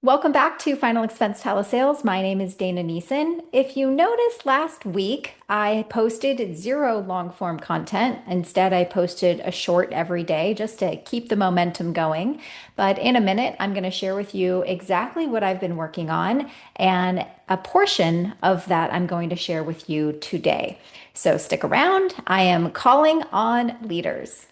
Welcome back to Final Expense Telesales. My name is Dana Neeson. If you noticed last week, I posted zero long form content. Instead, I posted a short every day just to keep the momentum going. But in a minute, I'm going to share with you exactly what I've been working on, and a portion of that I'm going to share with you today. So stick around. I am calling on leaders.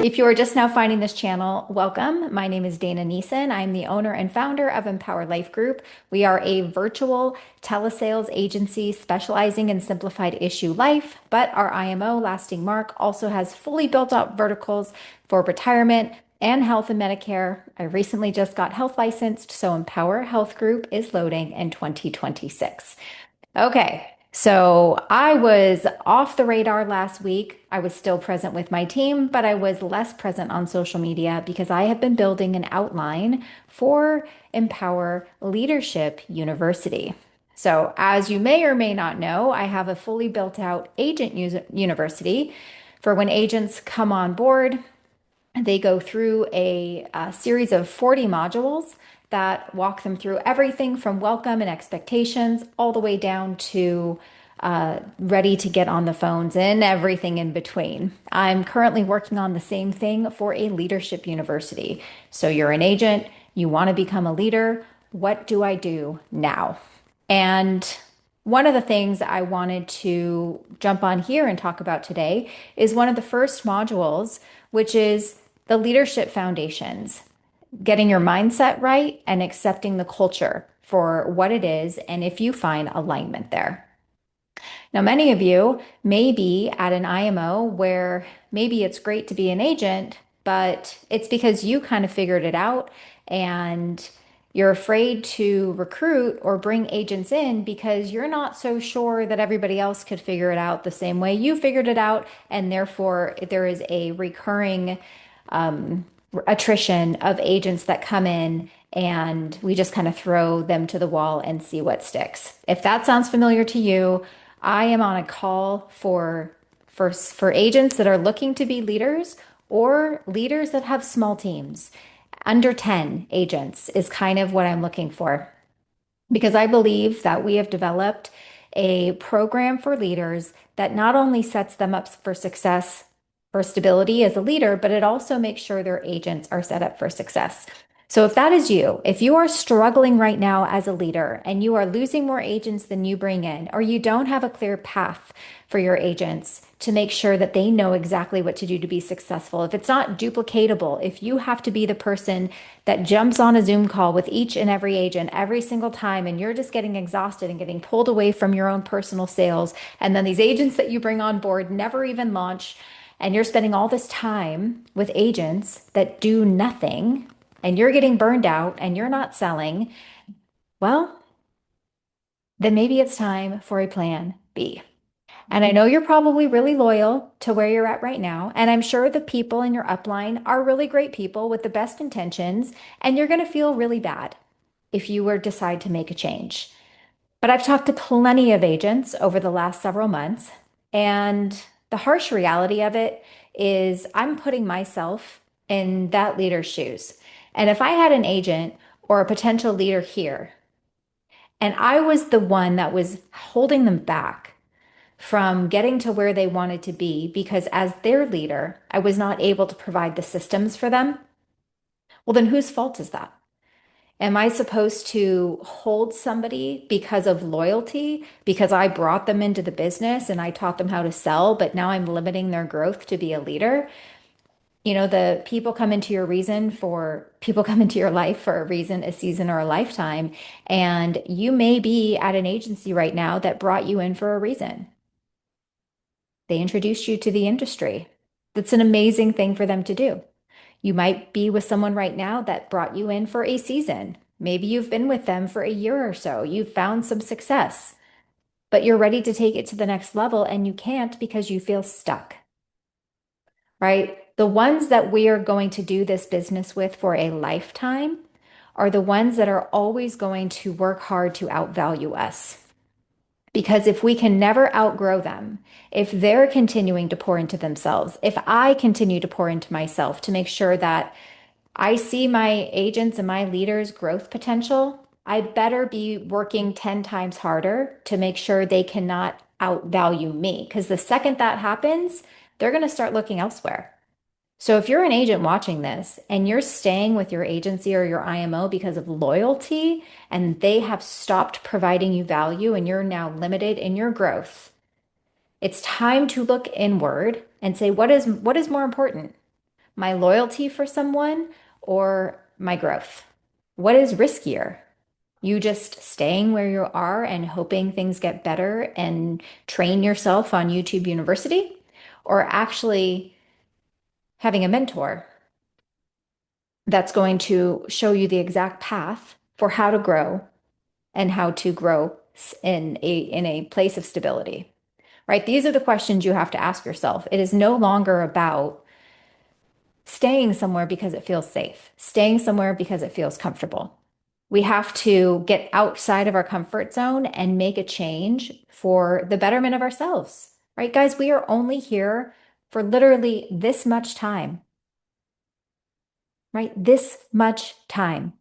If you are just now finding this channel, welcome. My name is Dana Neeson. I'm the owner and founder of Empower Life Group. We are a virtual telesales agency specializing in simplified issue life, but our IMO, Lasting Mark, also has fully built out verticals for retirement and health and Medicare. I recently just got health licensed, so Empower Health Group is loading in 2026. Okay, so I was off the radar last week. I was still present with my team, but I was less present on social media because I have been building an outline for Empower Leadership University. So, as you may or may not know, I have a fully built out university for when agents come on board. They go through a series of 40 modules that walk them through everything from welcome and expectations all the way down to ready to get on the phones and everything in between. I'm currently working on the same thing for a leadership university. So you're an agent, you want to become a leader. What do I do now? And one of the things I wanted to jump on here and talk about today is one of the first modules, which is the leadership foundations, getting your mindset right and accepting the culture for what it is, and if you find alignment there. Now, many of you may be at an IMO where maybe it's great to be an agent, but it's because you kind of figured it out and you're afraid to recruit or bring agents in because you're not so sure that everybody else could figure it out the same way you figured it out. And therefore, there is a recurring attrition of agents that come in and we just kind of throw them to the wall and see what sticks. If that sounds familiar to you, I am on a call for agents that are looking to be leaders or leaders that have small teams. Under 10 agents is kind of what I'm looking for because I believe that we have developed a program for leaders that not only sets them up for success, for stability as a leader, but it also makes sure their agents are set up for success. So if that is you, if you are struggling right now as a leader and you are losing more agents than you bring in, or you don't have a clear path for your agents to make sure that they know exactly what to do to be successful, if it's not duplicatable, if you have to be the person that jumps on a Zoom call with each and every agent every single time, and you're just getting exhausted and getting pulled away from your own personal sales, and then these agents that you bring on board never even launch, and you're spending all this time with agents that do nothing, and you're getting burned out and you're not selling, well, then maybe it's time for a plan B. And I know you're probably really loyal to where you're at right now. And I'm sure the people in your upline are really great people with the best intentions. And you're going to feel really bad if you were decide to make a change. But I've talked to plenty of agents over the last several months. And the harsh reality of it is I'm putting myself in that leader's shoes. And if I had an agent or a potential leader here, and I was the one that was holding them back from getting to where they wanted to be because as their leader, I was not able to provide the systems for them, well, then whose fault is that? Am I supposed to hold somebody because of loyalty, because I brought them into the business and I taught them how to sell, but now I'm limiting their growth to be a leader? You know, the people come into your life for a reason, a season, or a lifetime. And you may be at an agency right now that brought you in for a reason. They introduced you to the industry. That's an amazing thing for them to do. You might be with someone right now that brought you in for a season. Maybe you've been with them for a year or so. You've found some success, but you're ready to take it to the next level and you can't because you feel stuck, right? The ones that we are going to do this business with for a lifetime are the ones that are always going to work hard to outvalue us. Because if we can never outgrow them, if they're continuing to pour into themselves, if I continue to pour into myself to make sure that I see my agents and my leaders' growth potential, I better be working 10 times harder to make sure they cannot outvalue me. Because the second that happens, they're going to start looking elsewhere. So if you're an agent watching this and you're staying with your agency or your IMO because of loyalty and they have stopped providing you value and you're now limited in your growth, it's time to look inward and say, what is more important? My loyalty for someone or my growth? What is riskier? You just staying where you are and hoping things get better and train yourself on YouTube University, or actually having a mentor that's going to show you the exact path for how to grow and how to grow in a place of stability, right? These are the questions you have to ask yourself. It is no longer about staying somewhere because it feels safe, staying somewhere because it feels comfortable. We have to get outside of our comfort zone and make a change for the betterment of ourselves, right? Guys, we are only here for literally this much time, right? This much time.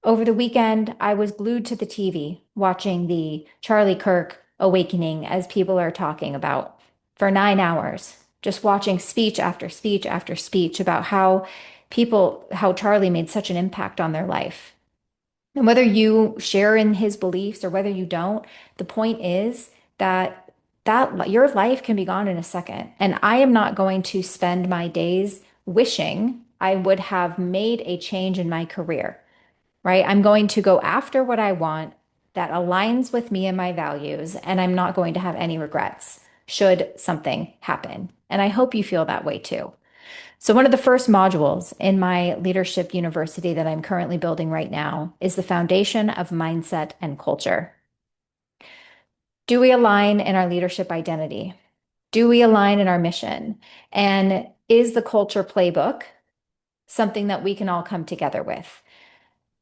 Over the weekend, I was glued to the TV watching the Charlie Kirk awakening, as people are talking about, for 9 hours, just watching speech after speech after speech about how Charlie made such an impact on their life. And whether you share in his beliefs or whether you don't, the point is that your life can be gone in a second. And I am not going to spend my days wishing I would have made a change in my career, right? I'm going to go after what I want that aligns with me and my values, and I'm not going to have any regrets should something happen. And I hope you feel that way too. So, one of the first modules in my leadership university that I'm currently building right now is the foundation of mindset and culture. Do we align in our leadership identity? Do we align in our mission? And is the culture playbook something that we can all come together with?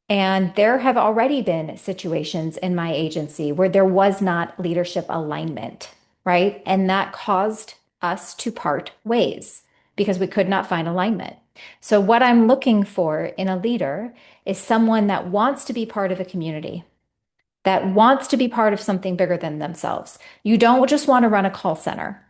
And there have already been situations in my agency where there was not leadership alignment, right? And that caused us to part ways because we could not find alignment. So, what I'm looking for in a leader is someone that wants to be part of a community, that wants to be part of something bigger than themselves. You don't just want to run a call center.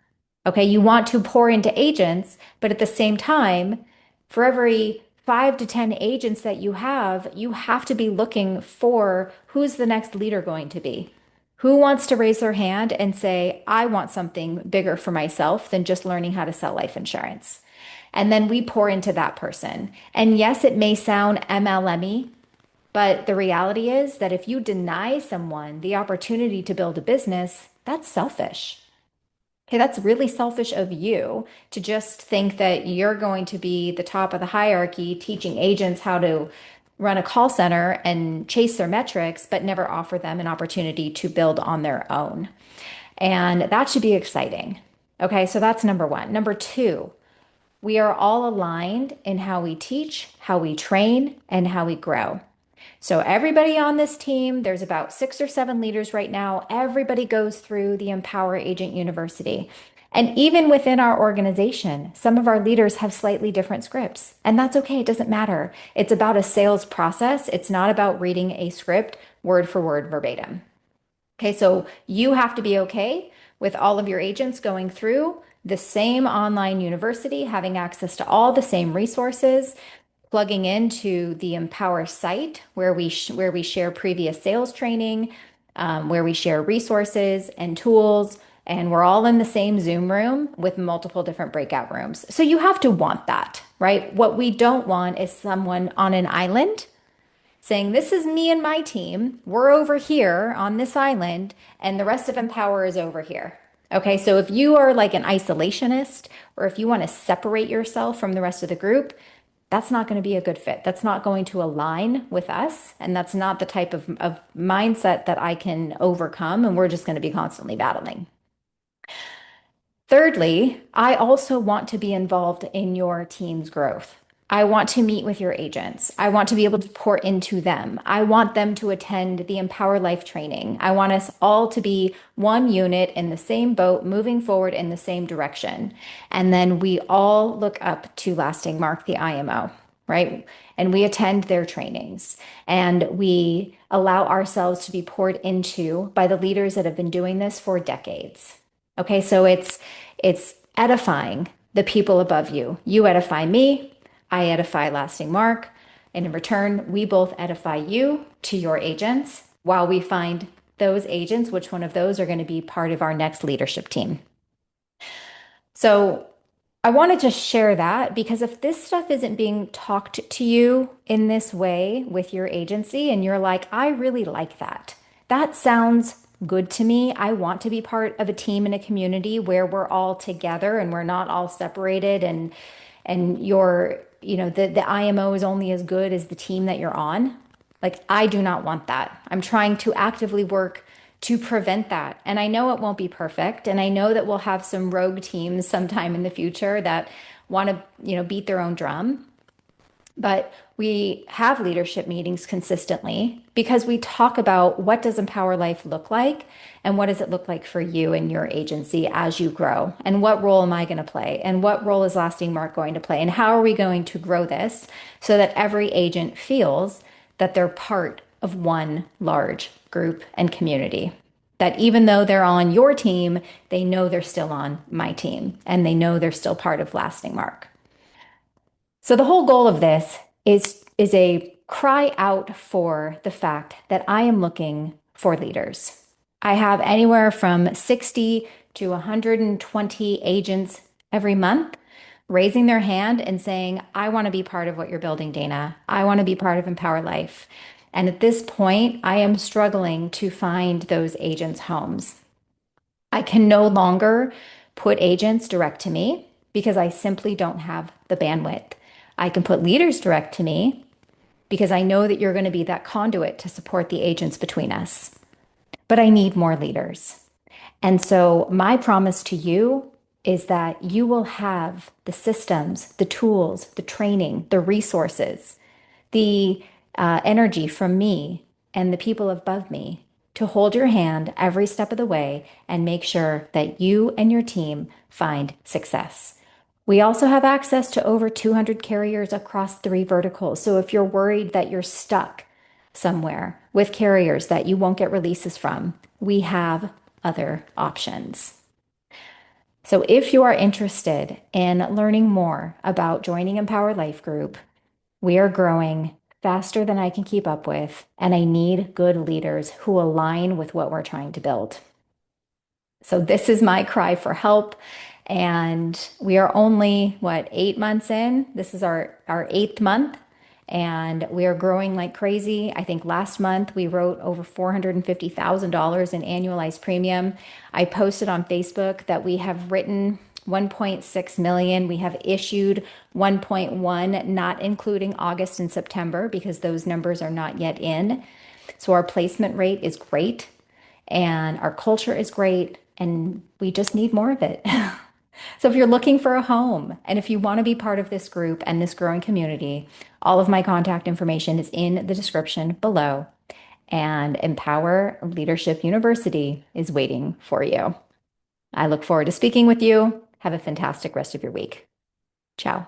Okay. You want to pour into agents, but at the same time, for every 5 to 10 agents that you have to be looking for who's the next leader going to be. Who wants to raise their hand and say, I want something bigger for myself than just learning how to sell life insurance? And then we pour into that person. And yes, it may sound MLM-y, but the reality is that if you deny someone the opportunity to build a business, that's selfish. Okay, that's really selfish of you to just think that you're going to be the top of the hierarchy, teaching agents how to run a call center and chase their metrics, but never offer them an opportunity to build on their own. And that should be exciting. Okay, so that's number one. Number two, we are all aligned in how we teach, how we train, and how we grow. So, everybody on this team, there's about 6 or 7 leaders right now. Everybody goes through the Empower Agent University. And even within our organization, some of our leaders have slightly different scripts. And that's okay, it doesn't matter. It's about a sales process, it's not about reading a script word for word verbatim. Okay, so you have to be okay with all of your agents going through the same online university, having access to all the same resources, plugging into the Empower site where we share previous sales training, where we share resources and tools, and we're all in the same Zoom room with multiple different breakout rooms. So you have to want that, right? What we don't want is someone on an island saying, this is me and my team. We're over here on this island, and the rest of Empower is over here. Okay, so if you are like an isolationist, or if you want to separate yourself from the rest of the group, that's not going to be a good fit. That's not going to align with us. And that's not the type of mindset that I can overcome. And we're just going to be constantly battling. Thirdly, I also want to be involved in your team's growth. I want to meet with your agents. I want to be able to pour into them. I want them to attend the Empower Life training. I want us all to be one unit in the same boat, moving forward in the same direction. And then we all look up to Lasting Mark, the IMO, right? And we attend their trainings and we allow ourselves to be poured into by the leaders that have been doing this for decades. Okay, so it's edifying the people above you. You edify me, I edify Lasting Mark, and in return, we both edify you to your agents while we find those agents, which one of those are going to be part of our next leadership team. So I want to just share that because if this stuff isn't being talked to you in this way with your agency and you're like, I really like that. That sounds good to me. I want to be part of a team in a community where we're all together and we're not all separated and the IMO is only as good as the team that you're on. Like, I do not want that. I'm trying to actively work to prevent that. And I know it won't be perfect. And I know that we'll have some rogue teams sometime in the future that want to, beat their own drum. But we have leadership meetings consistently because we talk about what does Empower Life look like and what does it look like for you and your agency as you grow and what role am I going to play and what role is Lasting Mark going to play and how are we going to grow this so that every agent feels that they're part of one large group and community. That even though they're on your team, they know they're still on my team and they know they're still part of Lasting Mark. So the whole goal of this is a cry out for the fact that I am looking for leaders. I have anywhere from 60 to 120 agents every month raising their hand and saying, I want to be part of what you're building, Dana. I want to be part of Empower Life. And at this point, I am struggling to find those agents' homes. I can no longer put agents direct to me because I simply don't have the bandwidth. I can put leaders direct to me because I know that you're going to be that conduit to support the agents between us. But I need more leaders. And so my promise to you is that you will have the systems, the tools, the training, the resources, the energy from me and the people above me to hold your hand every step of the way and make sure that you and your team find success. We also have access to over 200 carriers across 3 verticals. So if you're worried that you're stuck somewhere with carriers that you won't get releases from, we have other options. So if you are interested in learning more about joining Empower Life Group, we are growing faster than I can keep up with, and I need good leaders who align with what we're trying to build. So this is my cry for help. And we are only, 8 months in? This is our 8th month. And we are growing like crazy. I think last month we wrote over $450,000 in annualized premium. I posted on Facebook that we have written 1.6 million. We have issued 1.1, not including August and September because those numbers are not yet in. So our placement rate is great and our culture is great and we just need more of it. So if you're looking for a home and if you want to be part of this group and this growing community, all of my contact information is in the description below. And Empower Leadership University is waiting for you. I look forward to speaking with you. Have a fantastic rest of your week. Ciao.